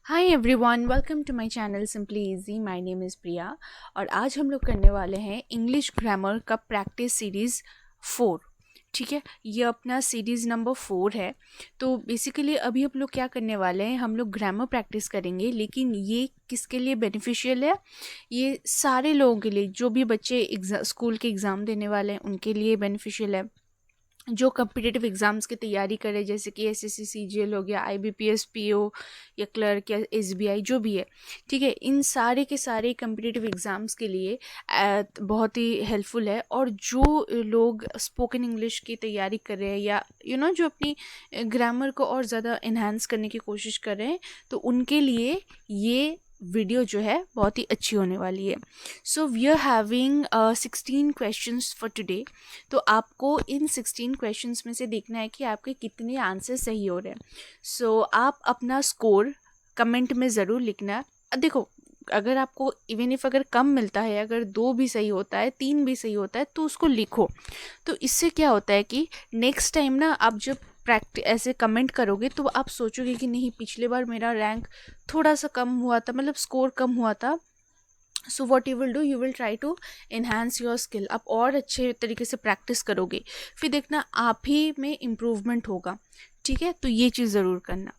Hi everyone, welcome to my channel simply easy. My name is Priya और आज हम लोग करने वाले हैं इंग्लिश ग्रामर का प्रैक्टिस सीरीज़ 4। ठीक है, ये अपना सीरीज़ नंबर 4 है। तो बेसिकली अभी हम लोग क्या करने वाले हैं, हम लोग ग्रामर प्रैक्टिस करेंगे, लेकिन ये किसके लिए बेनिफिशियल है? ये सारे लोगों के लिए, जो भी बच्चे स्कूल के एग्ज़ाम देने वाले हैं उनके लिए बेनिफिशियल है, जो कम्पिटिटिव एग्ज़ाम्स की तैयारी करे, जैसे कि एसएससी सीजीएल हो गया, आईबीपीएस पीओ या क्लर्क या एसबीआई जो भी है। ठीक है, इन सारे के सारे कम्पिटिटिव एग्ज़ाम्स के लिए बहुत ही हेल्पफुल है। और जो लोग स्पोकन इंग्लिश की तैयारी कर रहे हैं या जो अपनी ग्रामर को और ज़्यादा इन्हांस करने की कोशिश कर रहे हैं, तो उनके लिए ये वीडियो जो है बहुत ही अच्छी होने वाली है। So we are having 16 questions for today. तो आपको इन 16 क्वेश्चंस में से देखना है कि आपके कितने आंसर सही हो रहे हैं। सो आप अपना स्कोर कमेंट में ज़रूर लिखना। देखो, अगर आपको इवन इफ अगर कम मिलता है, अगर 2 भी सही होता है, 3 भी सही होता है, तो उसको लिखो। तो इससे क्या होता है कि नेक्स्ट टाइम ना आप जब ऐसे कमेंट करोगे तो आप सोचोगे कि नहीं, पिछले बार मेरा रैंक थोड़ा सा कम हुआ था, मतलब स्कोर कम हुआ था। So what you will do, you will try to enhance your skill. आप और अच्छे तरीके से प्रैक्टिस करोगे, फिर देखना आप ही में इम्प्रूवमेंट होगा। ठीक है, तो ये चीज़ ज़रूर करना।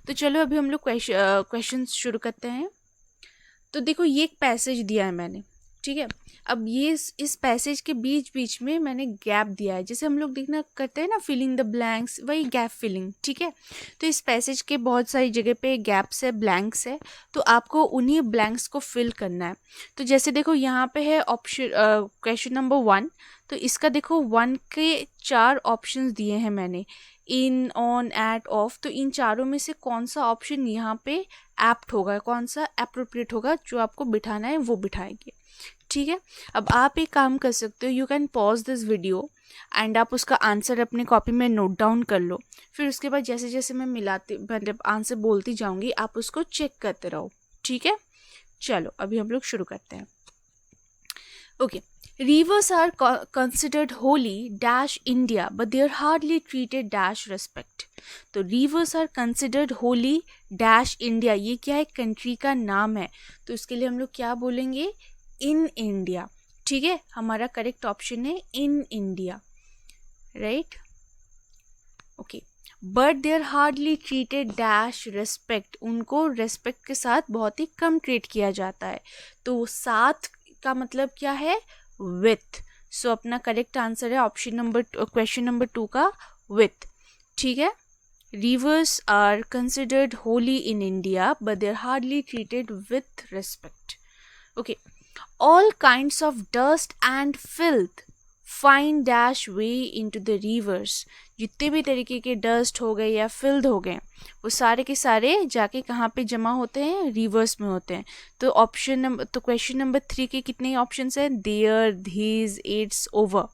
तो चलो अभी हम लोग क्वेश्चन शुरू करते हैं। तो देखो, ये एक पैसेज दिया है मैंने। ठीक है, अब ये इस पैसेज के बीच बीच में मैंने गैप दिया है, जैसे हम लोग देखना करते हैं ना, फिलिंग द ब्लैंक्स, वही गैप फिलिंग। ठीक है, तो इस पैसेज के बहुत सारी जगह पे गैप्स है, ब्लैंक्स है, तो आपको उन्हीं ब्लैंक्स को फिल करना है। तो जैसे देखो यहाँ पे है ऑप्शन, क्वेश्चन नंबर 1। तो इसका देखो 1 के 4 ऑप्शंस दिए हैं मैंने, इन, ऑन, एट, ऑफ। तो इन चारों में से कौन सा ऑप्शन यहाँ पे एप्ट होगा, कौन सा अप्रोप्रिएट होगा, जो आपको बिठाना है वो बिठाएंगे। ठीक है, अब आप एक काम कर सकते हो, you can pause this video and आप उसका आंसर अपने कॉपी में नोट डाउन कर लो। फिर उसके बाद जैसे जैसे मैं मिलाती, मतलब आंसर बोलती जाऊंगी, आप उसको चेक करते रहो। ठीक है, चलो अभी हम लोग शुरू करते हैं। Okay, rivers are considered holy dash India, but they are hardly treated dash respect. तो rivers are considered holy dash India, ये क्या है, कंट्री का नाम है। तो इसके लिए हम लोग क्या बोलेंगे, इन इंडिया। ठीक है, हमारा करेक्ट ऑप्शन है in India, right. Okay, but they are hardly treated dash respect, उनको रेस्पेक्ट के साथ बहुत ही कम ट्रीट किया जाता है। तो साथ का मतलब क्या है, विथ। सो अपना करेक्ट आंसर है ऑप्शन नंबर, क्वेश्चन नंबर 2 का विथ। ठीक है, rivers are considered holy in India, but they're hardly treated with respect. Okay, all kinds of dust and filth find dash way into the rivers. जितने भी तरीके के dust हो गए या फिल्ड हो गए, वो सारे के सारे जाके कहाँ पे जमा होते हैं, रिवर्स में होते हैं। तो ऑप्शन नंबर, तो क्वेश्चन नंबर 3 के कितने ऑप्शंस हैं, देयर, धीज, इट्स, ओवर।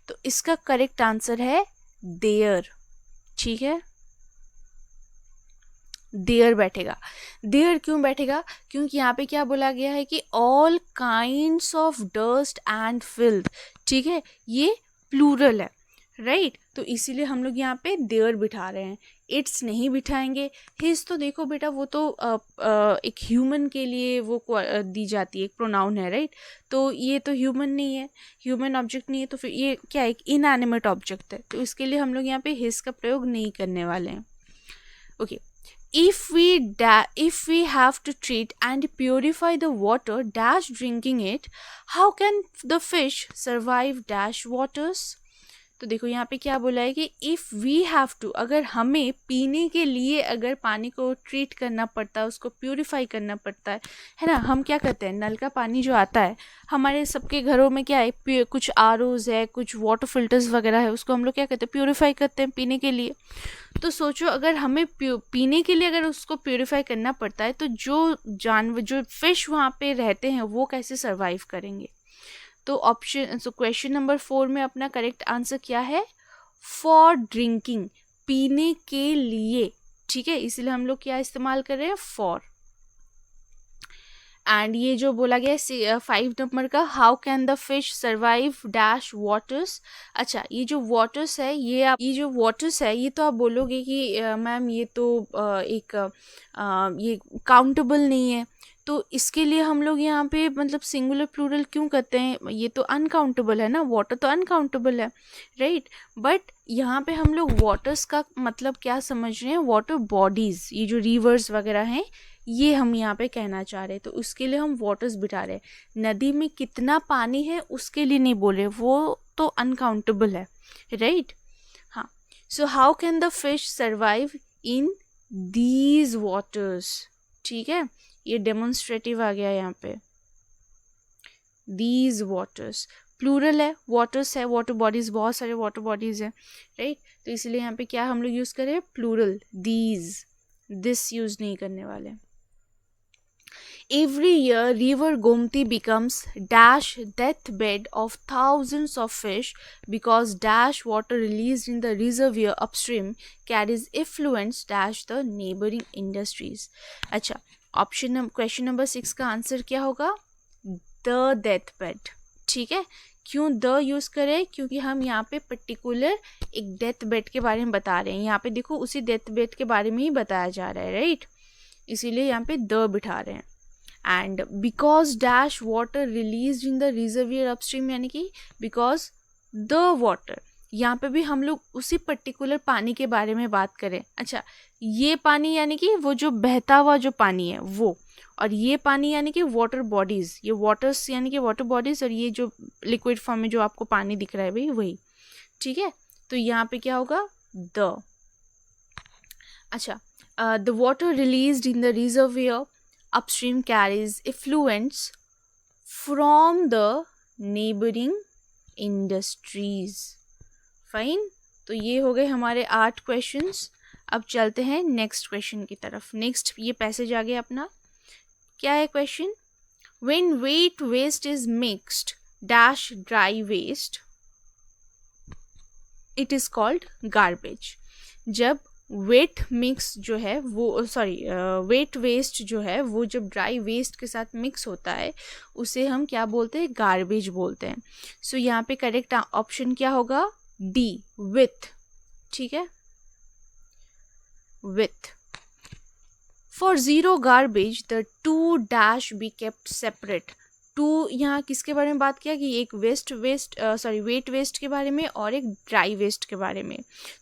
तो इसका करेक्ट आंसर है देयर। ठीक है, देयर बैठेगा। देयर क्यों बैठेगा, क्योंकि यहाँ पे क्या बोला गया है कि all kinds of dust and filth. ठीक है, ये प्लूरल है, राइट। तो इसीलिए हम लोग यहाँ पे देयर बिठा रहे हैं, इट्स नहीं बिठाएंगे। हिज तो देखो बेटा, वो तो एक ह्यूमन के लिए वो दी जाती है, एक प्रोनाउन है, राइट। तो ये तो ह्यूमन नहीं है, ह्यूमन ऑब्जेक्ट नहीं है, तो फिर ये क्या है, एक इनएनिमेट ऑब्जेक्ट है। तो इसके लिए हम लोग यहाँ पे हिज का प्रयोग नहीं करने वाले हैं। Okay, if we have to treat and purify the water dash drinking it, how can the fish survive dash waters? तो देखो यहाँ पे क्या बोला है कि इफ़ वी हैव टू, अगर हमें पीने के लिए अगर पानी को ट्रीट करना पड़ता है, उसको प्यूरिफाई करना पड़ता है ना। हम क्या करते हैं, नल का पानी जो आता है हमारे सबके घरों में, क्या है, कुछ आरओज है, कुछ वाटर फिल्टर्स वगैरह है, उसको हम लोग क्या करते हैं, प्यूरिफाई करते हैं पीने के लिए। तो सोचो, अगर हमें पीने के लिए अगर उसको प्यूरिफाई करना पड़ता है, तो जो जानवर, जो फिश वहाँ पे रहते हैं, वो कैसे सर्वाइव करेंगे। तो ऑप्शन, सो क्वेश्चन नंबर 4 में अपना करेक्ट आंसर क्या है, फॉर ड्रिंकिंग, पीने के लिए। ठीक है, इसलिए हम लोग क्या इस्तेमाल कर रहे हैं, फॉर। एंड ये जो बोला गया है 5 नंबर का, how can the fish survive dash waters. अच्छा, ये जो वाटर्स है ये तो आप बोलोगे कि मैम ये तो ये काउंटेबल नहीं है, तो इसके लिए हम लोग यहाँ पे मतलब सिंगुलर प्लूरल क्यों करते हैं? ये तो अनकाउंटेबल है ना, वाटर तो अनकाउंटेबल है, राइट। बट यहाँ पे हम लोग वाटर्स का मतलब क्या समझ रहे हैं? वाटर बॉडीज, ये जो रिवर्स वगैरह हैं, ये हम यहाँ पे कहना चाह रहे हैं, तो उसके लिए हम वाटर्स बिठा रहे हैं। नदी में कितना पानी है उसके लिए नहीं बोल रहे, वो तो अनकाउंटेबल है, राइट। हाँ, so how can the fish survive in these waters, ठीक है, ये डेमोन्स्ट्रेटिव आ गया यहाँ पे। दीज वाटर्स प्लूरल है, वाटर्स है, वाटर बॉडीज, बहुत सारे वाटर बॉडीज है, राइट। तो इसलिए यहाँ पे क्या हम लोग यूज करें? प्लूरल, दीज, दिस यूज नहीं करने वाले। Every year, River Gomti becomes dash deathbed of thousands of fish because dash water released in the reservoir upstream carries effluents dash the neighboring industries. अच्छा, क्वेश्चन नंबर 6 का answer क्या होगा? The डेथबेड, ठीक है। क्यों द यूज़ करें? क्योंकि हम यहाँ पे पर्टिकुलर एक डेथ बेड के बारे में बता रहे हैं। यहाँ पे देखो उसी डेथ बेड के बारे में ही बताया जा रहा है, राइट, इसीलिए यहाँ पे द बिठा रहे हैं। And because dash water release in the reservoir upstream, यानी कि बिकॉज द वाटर, यहाँ पे भी हम लोग उसी पर्टिकुलर पानी के बारे में बात करें। अच्छा, ये पानी यानी कि वो जो बहता हुआ जो पानी है वो, और ये पानी यानी कि वाटर बॉडीज, ये वाटर्स यानी कि वाटर बॉडीज, और ये जो लिक्विड फॉर्म में जो आपको पानी दिख रहा है भाई वही, ठीक है। तो यहाँ पे क्या होगा? द। अच्छा, the water released in the reservoir upstream carries effluents from the neighboring industries. Fine, तो ये हो गए हमारे 8 क्वेश्चंस। अब चलते हैं नेक्स्ट क्वेश्चन की तरफ। नेक्स्ट ये पैसेज आ गया अपना, क्या है question? When wet waste is mixed dash dry waste, it is called garbage. जब वेट मिक्स जो है वो वेट वेस्ट जो है वो जब ड्राई वेस्ट के साथ मिक्स होता है उसे हम क्या बोलते हैं? गार्बेज बोलते हैं। सो यहाँ पे करेक्ट ऑप्शन क्या होगा? डी, विथ, ठीक है, with. For zero garbage the two dash be kept separate. Two यहाँ किसके बारे में बात किया? कि एक वेट वेस्ट के बारे में और एक ड्राई वेस्ट के बारे में।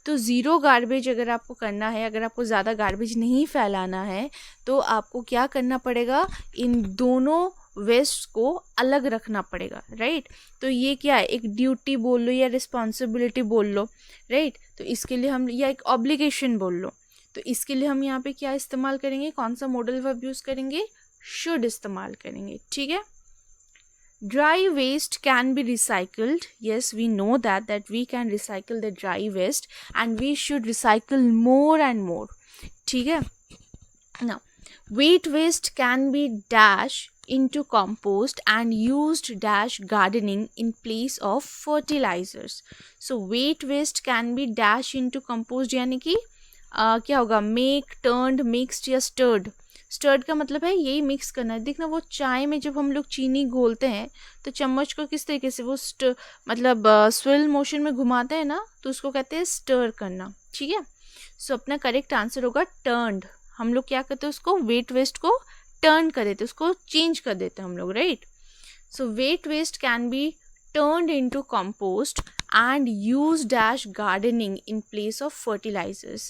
तो ज़ीरो गार्बेज अगर आपको करना है, अगर आपको ज़्यादा गार्बेज नहीं फैलाना है, तो आपको क्या करना पड़ेगा? इन दोनों वेस्ट को अलग रखना पड़ेगा, राइट। तो ये क्या है? एक ड्यूटी बोल लो या रिस्पॉन्सिबिलिटी बोल लो, राइट। तो इसके लिए हम, या एक ऑब्लिगेशन बोल लो, तो इसके लिए हम यहाँ पे क्या इस्तेमाल करेंगे? कौन सा मॉडल वर्ब यूज़ करेंगे? शुड इस्तेमाल करेंगे, ठीक है। Dry waste can be recycled. Yes, we know that we can recycle the dry waste and we should recycle more and more. ठीक है? Now, wet waste can be dash into compost and used dash gardening in place of fertilizers. So, wet waste can be dash into compost यानी कि क्या होगा? make, turned, mixed या stirred. Stirred का मतलब है यही मिक्स करना है। देखना वो चाय में जब हम लोग चीनी घोलते हैं तो चम्मच को किस तरीके से वो मतलब स्विल मोशन में घुमाते हैं ना, तो उसको कहते हैं स्टर करना, ठीक है। सो अपना करेक्ट आंसर होगा टर्न्ड। हम लोग क्या करते हैं? उसको वेट वेस्ट को टर्न कर देते, उसको चेंज कर देते हैं हम लोग, right. So wet waste can be turned into compost and use dash gardening in place of fertilizers.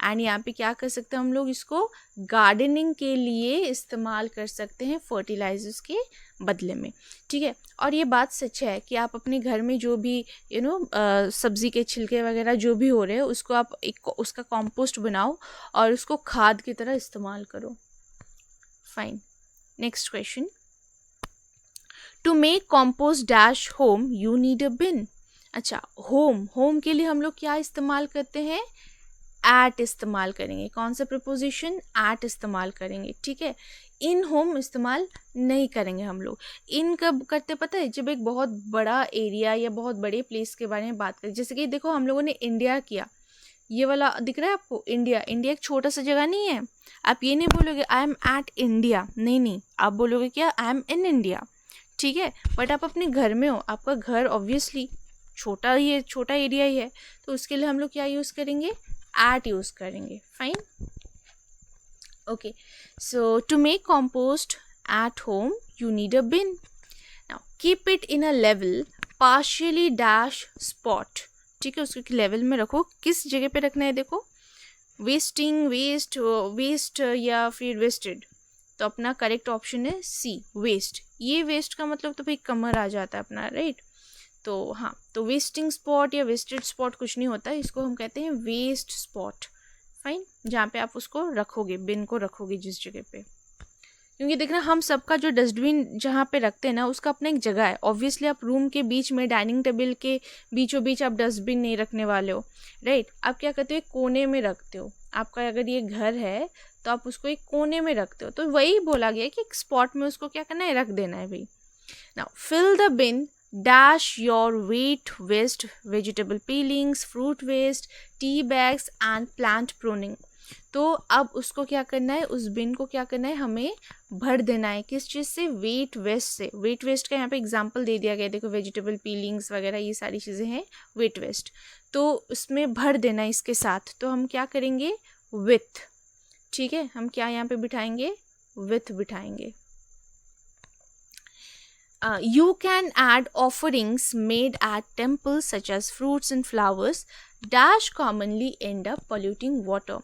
And यहाँ पे क्या कर सकते हैं हम लोग? इसको गार्डनिंग के लिए इस्तेमाल कर सकते हैं फर्टिलाइजर्स के बदले में, ठीक है। और ये बात सच है कि आप अपने घर में जो भी सब्ज़ी के छिलके वगैरह जो भी हो रहे हैं उसको आप उसका कॉम्पोस्ट बनाओ और उसको खाद की तरह इस्तेमाल करो। Fine, next question. To make compost dash home you need a bin. अच्छा, होम के लिए हम लोग क्या इस्तेमाल करते हैं? एट इस्तेमाल करेंगे। कौन सा प्रपोजिशन? एट इस्तेमाल करेंगे, ठीक है। इन होम इस्तेमाल नहीं करेंगे हम लोग। इन कब करते पता है? जब एक बहुत बड़ा एरिया या बहुत बड़े प्लेस के बारे में बात करें। जैसे कि देखो हम लोगों ने इंडिया किया, ये वाला दिख रहा है आपको, इंडिया। इंडिया एक छोटा सा जगह नहीं है। आप ये नहीं बोलोगे आई एम एट इंडिया, नहीं, आप बोलोगे क्या, आई एम इन इंडिया, ठीक है। बट आप अपने घर में हो, आपका घर ऑब्वियसली छोटा एरिया ही है, तो उसके लिए हम लोग क्या यूज़ करेंगे, एट यूज़ करेंगे। Fine, okay. So to make compost at home you need a bin. Now keep it in a level partially dash spot, ठीक है। उसको लेवल में रखो। किस जगह पे रखना है, देखो, वेस्ट या फिर वेस्टेड, तो अपना करेक्ट ऑप्शन है सी, वेस्ट। ये वेस्ट का मतलब तो भाई कमर आ जाता है अपना, राइट। तो हाँ, तो वेस्टिंग स्पॉट या वेस्टेड स्पॉट कुछ नहीं होता, इसको हम कहते हैं वेस्ट स्पॉट। फाइन, जहाँ पे आप उसको रखोगे, बिन को रखोगे जिस जगह पे, क्योंकि देखना हम सबका जो डस्टबिन जहाँ पे रखते हैं ना, उसका अपना एक जगह है। ऑब्वियसली आप रूम के बीच में, डाइनिंग टेबल के बीचों बीच आप डस्टबिन नहीं रखने वाले हो, राइट। आप क्या करते हो, एक कोने में रखते हो। आपका अगर ये घर है तो आप उसको एक कोने में रखते हो, तो वही बोला गया कि एक स्पॉट में उसको क्या करना है, रख देना है भाई। Now fill the bin dash your weight waste, vegetable peelings, fruit waste, tea bags and plant pruning। तो अब उसको क्या करना है, उस बिन को क्या करना है, हमें भर देना है। किस चीज़ से, वेट वेस्ट से। वेट वेस्ट का यहाँ पे एग्जांपल दे दिया गया, देखो वेजिटेबल पीलिंग्स वगैरह ये सारी चीज़ें हैं वेट वेस्ट, तो उसमें भर देना है इसके साथ। तो हम क्या करेंगे, विथ, ठीक है। हम क्या यहाँ पे बिठाएंगे, with बिठाएंगे। You can add offerings made at temples such as fruits and flowers dash commonly end up polluting water।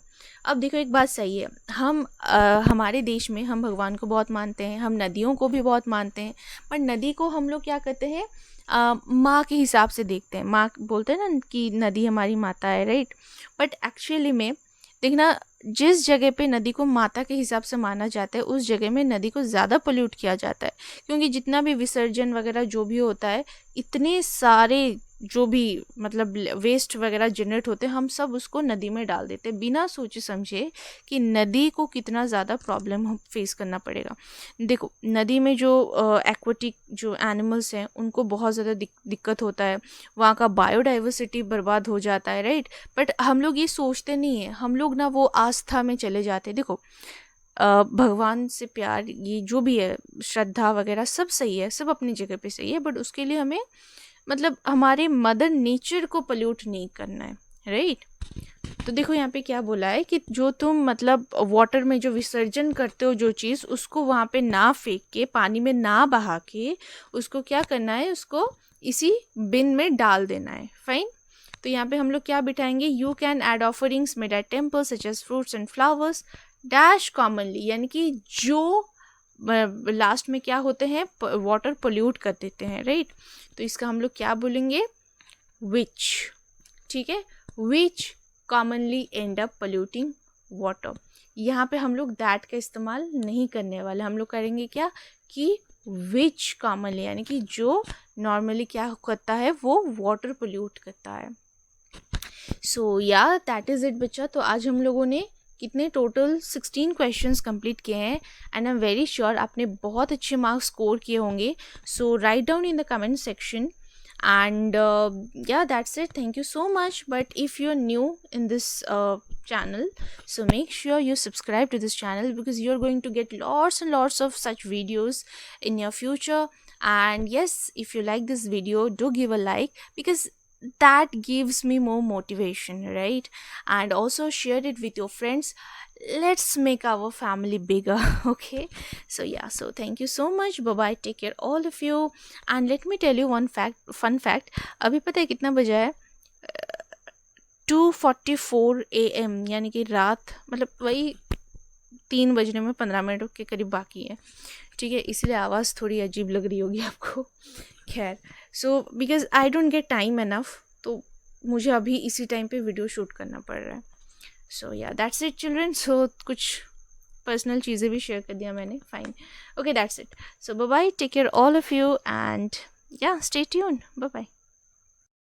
अब देखो एक बात सही है, हम हमारे देश में हम भगवान को बहुत मानते हैं, हम नदियों को भी बहुत मानते हैं, पर नदी को हम लोग क्या करते हैं, माँ के हिसाब से देखते हैं। माँ बोलते हैं ना कि नदी हमारी माता है, राइट। बट एक्चुअली में देखना, जिस जगह पे नदी को माता के हिसाब से माना जाता है, उस जगह में नदी को ज़्यादा पोल्यूट किया जाता है, क्योंकि जितना भी विसर्जन वगैरह जो भी होता है, इतने सारे जो भी मतलब वेस्ट वगैरह जनरेट होते हैं, हम सब उसको नदी में डाल देते हैं बिना सोचे समझे कि नदी को कितना ज़्यादा प्रॉब्लम फेस करना पड़ेगा। देखो नदी में जो एक्वाटिक जो एनिमल्स हैं उनको बहुत ज़्यादा दिक्कत होता है, वहाँ का बायोडाइवर्सिटी बर्बाद हो जाता है, राइट। बट हम लोग ये सोचते नहीं है, हम लोग ना वो आस्था में चले जाते हैं। देखो भगवान से प्यार, ये जो भी है, श्रद्धा वगैरह सब सही है, सब अपनी जगह पे सही है, बट उसके लिए हमें मतलब हमारे मदर नेचर को पोल्यूट नहीं करना है, राइट। तो देखो यहाँ पे क्या बोला है कि जो तुम मतलब वाटर में जो विसर्जन करते हो जो चीज़, उसको वहाँ पे ना फेंक के, पानी में ना बहा के, उसको क्या करना है, उसको इसी बिन में डाल देना है। फाइन, तो यहाँ पे हम लोग क्या बिठाएंगे, you can add offerings made at temple such as fruits and flowers dash commonly, यानी कि जो लास्ट में क्या होते हैं, वाटर पोल्यूट कर देते हैं, राइट। तो इसका हम लोग क्या बोलेंगे, विच, ठीक है, which commonly end up polluting water. यहाँ पे हम लोग दैट का इस्तेमाल नहीं करने वाले, हम लोग करेंगे क्या कि विच कॉमनली, यानी कि जो नॉर्मली क्या करता है, वो वाटर पोल्यूट करता है। सो या दैट इज़ इट बच्चा। तो आज हम लोगों ने कितने टोटल 16 क्वेश्चंस कंप्लीट किए हैं, and I am very sure आपने बहुत अच्छे मार्क्स स्कोर किए होंगे। So write down in the comment section, and yeah, that's it. Thank you so much. But if you're new in this channel, so make sure you subscribe to this channel, because you're going to get lots and lots of such videos in your future. And yes, if you like this video, do give a like, because that gives me more motivation, right? And also share it with your friends. Let's make our family bigger. Okay, so yeah, so thank you so much. Bye bye, take care all of you. And let me tell you one fun fact. अभी पता है कितना बजा है, 2:44 AM, यानी कि रात, मतलब वही 3 बजने में 15 मिनट के करीब बाकी है, ठीक है। इसलिए आवाज़ थोड़ी अजीब लग रही होगी आपको। खैर, so because I don't get time enough, तो मुझे अभी इसी टाइम पे वीडियो शूट करना पड़ रहा है। सो या दैट्स इट चिल्ड्रन। सो कुछ पर्सनल चीज़ें भी शेयर कर दिया मैंने। Fine, okay, that's it. So bye bye, take care all of you, and yeah stay tuned, bye bye.